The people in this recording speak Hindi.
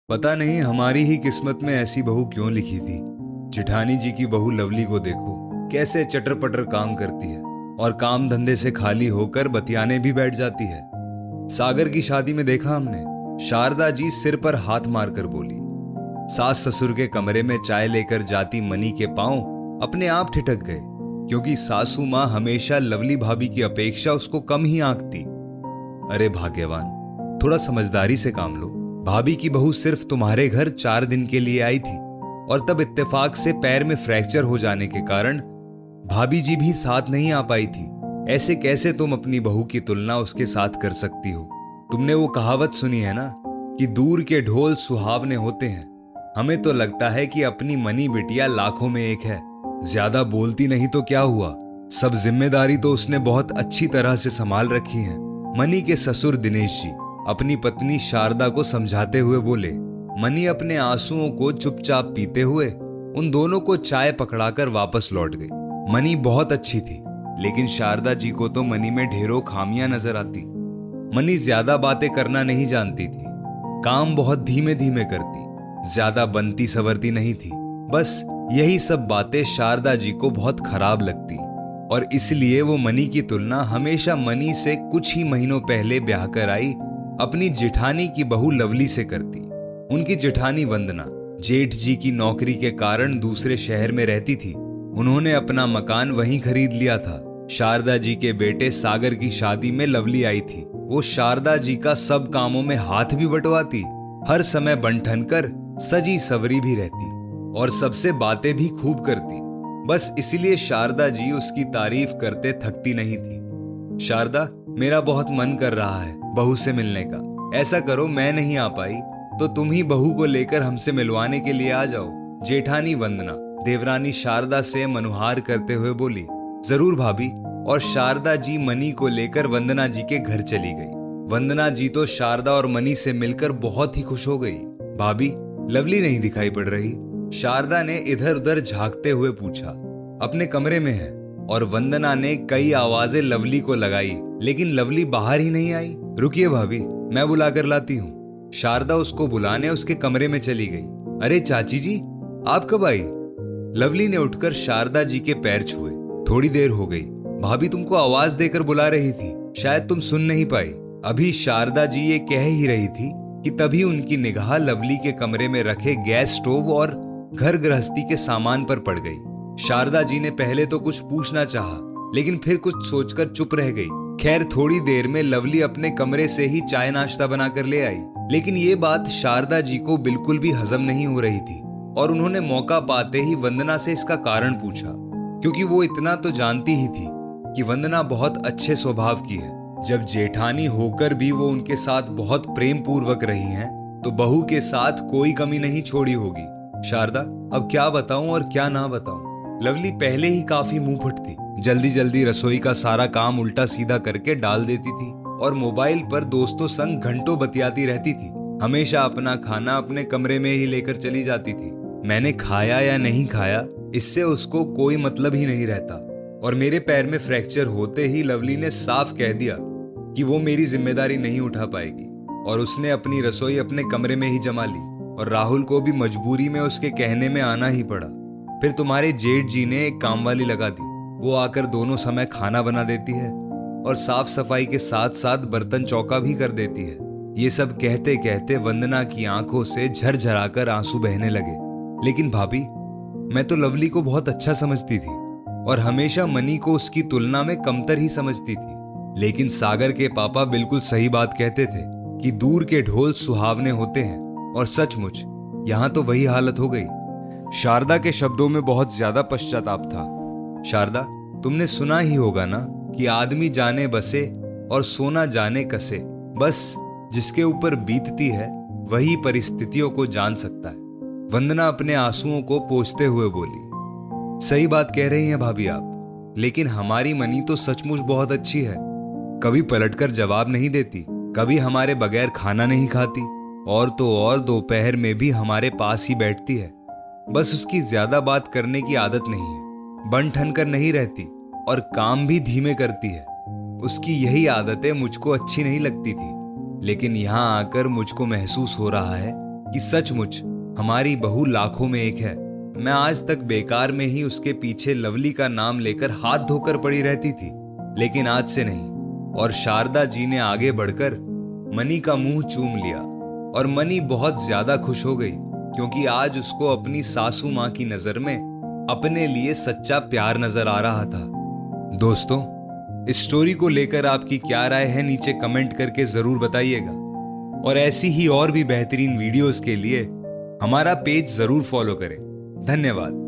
पता नहीं हमारी ही किस्मत में ऐसी बहू क्यों लिखी थी। जिठानी जी की बहू लवली को देखो, कैसे चटर पटर काम करती है और काम धंधे से खाली होकर बतियाने भी बैठ जाती है। सागर की शादी में देखा हमने, शारदा जी सिर पर हाथ मारकर बोली। सास ससुर के कमरे में चाय लेकर जाती मनी के पांव अपने आप ठिठक गए, क्योंकि सासू माँ हमेशा लवली भाभी की अपेक्षा उसको कम ही आंकती। अरे भाग्यवान, थोड़ा समझदारी से काम लो। भाभी की बहू सिर्फ तुम्हारे घर 4 दिन के लिए आई थी और तब इत्तेफाक से पैर में फ्रैक्चर हो जाने के कारण भाभी जी भी साथ नहीं आ पाई थी। ऐसे कैसे तुम अपनी बहू की तुलना उसके साथ कर सकती हो? तुमने वो कहावत सुनी है ना कि दूर के ढोल सुहावने होते हैं। हमें तो लगता है कि अपनी मनी बिटिया लाखों में एक है। ज्यादा बोलती नहीं तो क्या हुआ, सब जिम्मेदारी तो उसने बहुत अच्छी तरह से संभाल रखी है। मनी के ससुर दिनेश जी अपनी पत्नी शारदा को समझाते हुए बोले। मनी अपने आंसुओं को चुपचाप पीते हुए उन दोनों को चाय पकड़ाकर वापस लौट गई। मनी बहुत अच्छी थी, लेकिन शारदा जी को तो मनी में ढेरों खामियां नजर आती। मनी ज्यादा बातें करना नहीं जानती थी, काम बहुत धीमे धीमे करती, ज्यादा बनती सवरती नहीं थी। बस यही सब बातें शारदा जी को बहुत खराब लगती और इसलिए वो मनी की तुलना हमेशा मनी से कुछ ही महीनों पहले ब्याह कर आई अपनी जेठानी की बहू लवली से करती। उनकी जेठानी वंदना जेठ जी की नौकरी के कारण दूसरे शहर में रहती थी। उन्होंने अपना मकान वहीं खरीद लिया था। शारदा जी के बेटे सागर की शादी में लवली आई थी। वो शारदा जी का सब कामों में हाथ भी बंटवाती, हर समय बन ठन कर सजी सवरी भी रहती और सबसे बातें भी खूब करती। बस इसलिए शारदा जी उसकी तारीफ करते थकती नहीं थी। शारदा, मेरा बहुत मन कर रहा है बहू से मिलने का। ऐसा करो, मैं नहीं आ पाई तो तुम ही बहू को लेकर हमसे मिलवाने के लिए आ जाओ। जेठानी वंदना देवरानी शारदा से मनुहार करते हुए बोली। जरूर भाभी। और शारदा जी मनी को लेकर वंदना जी के घर चली गई। वंदना जी तो शारदा और मनी से मिलकर बहुत ही खुश हो गई। भाभी, लवली नहीं दिखाई पड़ रही? शारदा ने इधर उधर झांकते हुए पूछा। अपने कमरे में है। और वंदना ने कई आवाजें लवली को लगाई, लेकिन लवली बाहर ही नहीं आई। रुकिए भाभी, मैं बुला कर लाती हूँ। शारदा उसको बुलाने उसके कमरे में चली गई। अरे चाची जी, आप कब आई? लवली ने उठकर शारदा जी के पैर छुए। थोड़ी देर हो गई, भाभी तुमको आवाज देकर बुला रही थी, शायद तुम सुन नहीं पाई। अभी शारदा जी ये कह ही रही थी कि तभी उनकी निगाह लवली के कमरे में रखे गैस स्टोव और घर गृहस्थी के सामान पर पड़ गई। शारदा जी ने पहले तो कुछ पूछना चाहा, लेकिन फिर कुछ सोचकर चुप रह गई। खैर, थोड़ी देर में लवली अपने कमरे से ही चाय नाश्ता बनाकर ले आई, लेकिन ये बात शारदा जी को बिल्कुल भी हजम नहीं हो रही थी और उन्होंने मौका पाते ही वंदना से इसका कारण पूछा, क्योंकि वो इतना तो जानती ही थी कि वंदना बहुत अच्छे स्वभाव की है। जब जेठानी होकर भी वो उनके साथ बहुत प्रेम पूर्वक रही हैं, तो बहू के साथ कोई कमी नहीं छोड़ी होगी। शारदा, अब क्या बताऊं और क्या ना बताऊं। लवली पहले ही काफी मुंहफट थी। जल्दी जल्दी रसोई का सारा काम उल्टा सीधा करके डाल देती थी और मोबाइल पर दोस्तों संग घंटों बतियाती रहती थी। हमेशा अपना खाना अपने कमरे में ही लेकर चली जाती थी। मैंने खाया या नहीं खाया, इससे उसको कोई मतलब ही नहीं रहता। और मेरे पैर में फ्रैक्चर होते ही लवली ने साफ कह दिया कि वो मेरी जिम्मेदारी नहीं उठा पाएगी और उसने अपनी रसोई अपने कमरे में ही जमा ली और राहुल को भी मजबूरी में उसके कहने में आना ही पड़ा। फिर तुम्हारे जेठ जी ने एक कामवाली लगा दी। वो आकर दोनों समय खाना बना देती है और साफ सफाई के साथ साथ बर्तन चौका भी कर देती है। ये सब कहते कहते वंदना की आंखों से झरझराकर आंसू बहने लगे। लेकिन भाभी, मैं तो लवली को बहुत अच्छा समझती थी और हमेशा मनी को उसकी तुलना में कमतर ही समझती थी। लेकिन सागर के पापा बिल्कुल सही बात कहते थे कि दूर के ढोल सुहावने होते हैं, और सचमुच यहां तो वही हालत हो गई। शारदा के शब्दों में बहुत ज्यादा पश्चाताप था। शारदा, तुमने सुना ही होगा ना कि आदमी जाने बसे और सोना जाने कसे। बस जिसके ऊपर बीतती है वही परिस्थितियों को जान सकता है। वंदना अपने आंसुओं को पोंछते हुए बोली। सही बात कह रही हैं भाभी आप, लेकिन हमारी मनी तो सचमुच बहुत अच्छी है। कभी पलटकर जवाब नहीं देती, कभी हमारे बगैर खाना नहीं खाती, और तो और दोपहर में भी हमारे पास ही बैठती है। बस उसकी ज्यादा बात करने की आदत नहीं है, बन ठन कर नहीं रहती और काम भी धीमे करती है। उसकी यही आदतें मुझको अच्छी नहीं लगती थी, लेकिन यहाँ आकर मुझको महसूस हो रहा है कि सचमुच हमारी बहू लाखों में एक है। मैं आज तक बेकार में ही उसके पीछे लवली का नाम लेकर हाथ धोकर पड़ी रहती थी, लेकिन आज से नहीं। और शारदा जी ने आगे बढ़कर मनी का मुंह चूम लिया और मनी बहुत ज्यादा खुश हो गई, क्योंकि आज उसको अपनी सासू माँ की नजर में अपने लिए सच्चा प्यार नजर आ रहा था। दोस्तों, इस स्टोरी को लेकर आपकी क्या राय है नीचे कमेंट करके जरूर बताइएगा। और ऐसी ही और भी बेहतरीन वीडियोस के लिए हमारा पेज जरूर फॉलो करें। धन्यवाद।